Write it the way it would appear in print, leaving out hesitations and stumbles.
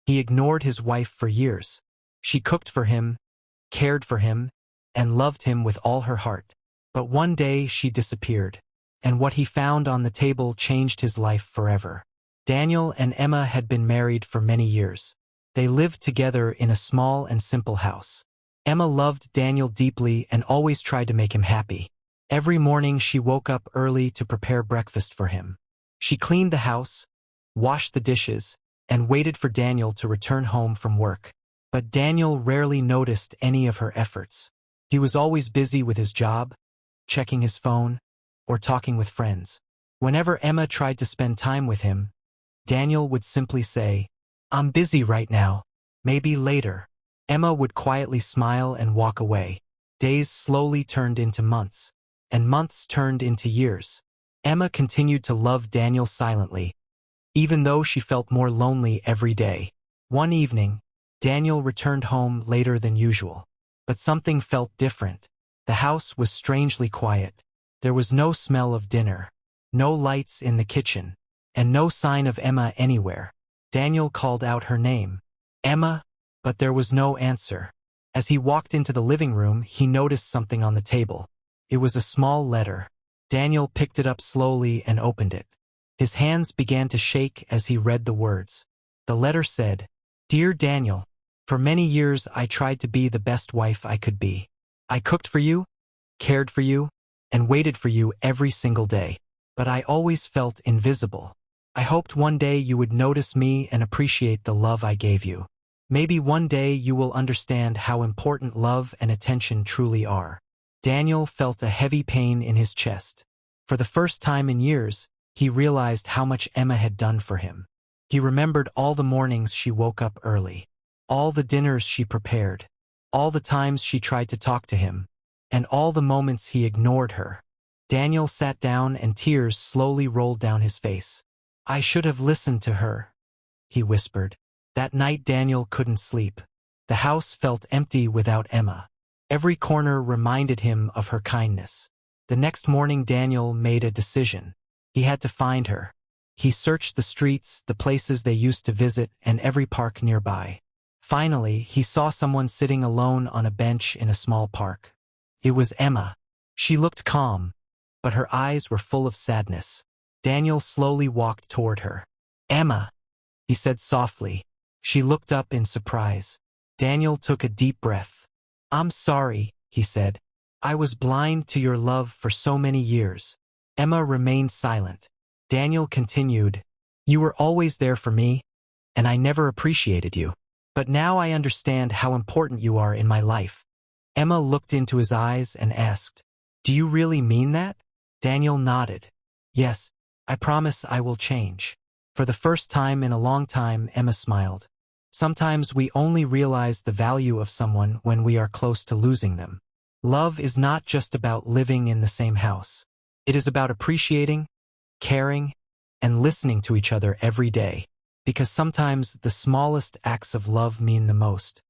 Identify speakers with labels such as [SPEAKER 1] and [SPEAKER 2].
[SPEAKER 1] He ignored his wife for years. She cooked for him, cared for him, and loved him with all her heart. But one day she disappeared, and what he found on the table changed his life forever. Daniel and Emma had been married for many years. They lived together in a small and simple house. Emma loved Daniel deeply and always tried to make him happy. Every morning she woke up early to prepare breakfast for him. She cleaned the house, washed the dishes, and waited for Daniel to return home from work. But Daniel rarely noticed any of her efforts. He was always busy with his job, checking his phone, or talking with friends. Whenever Emma tried to spend time with him, Daniel would simply say, "I'm busy right now, maybe later." Emma would quietly smile and walk away. Days slowly turned into months, and months turned into years. Emma continued to love Daniel silently, even though she felt more lonely every day. One evening, Daniel returned home later than usual. But something felt different. The house was strangely quiet. There was no smell of dinner, no lights in the kitchen, and no sign of Emma anywhere. Daniel called out her name, "Emma," but there was no answer. As he walked into the living room, he noticed something on the table. It was a small letter. Daniel picked it up slowly and opened it. His hands began to shake as he read the words. The letter said, "Dear Daniel, for many years I tried to be the best wife I could be. I cooked for you, cared for you, and waited for you every single day. But I always felt invisible. I hoped one day you would notice me and appreciate the love I gave you. Maybe one day you will understand how important love and attention truly are." Daniel felt a heavy pain in his chest. For the first time in years, he realized how much Emma had done for him. He remembered all the mornings she woke up early, all the dinners she prepared, all the times she tried to talk to him, and all the moments he ignored her. Daniel sat down and tears slowly rolled down his face. "I should have listened to her," he whispered. That night Daniel couldn't sleep. The house felt empty without Emma. Every corner reminded him of her kindness. The next morning Daniel made a decision. He had to find her. He searched the streets, the places they used to visit, and every park nearby. Finally, he saw someone sitting alone on a bench in a small park. It was Emma. She looked calm, but her eyes were full of sadness. Daniel slowly walked toward her. "Emma," he said softly. She looked up in surprise. Daniel took a deep breath. "I'm sorry," he said. "I was blind to your love for so many years." Emma remained silent. Daniel continued, "You were always there for me, and I never appreciated you. But now I understand how important you are in my life." Emma looked into his eyes and asked, "Do you really mean that?" Daniel nodded. "Yes, I promise I will change." For the first time in a long time, Emma smiled. Sometimes we only realize the value of someone when we are close to losing them. Love is not just about living in the same house. It is about appreciating, caring, and listening to each other every day. Because sometimes the smallest acts of love mean the most.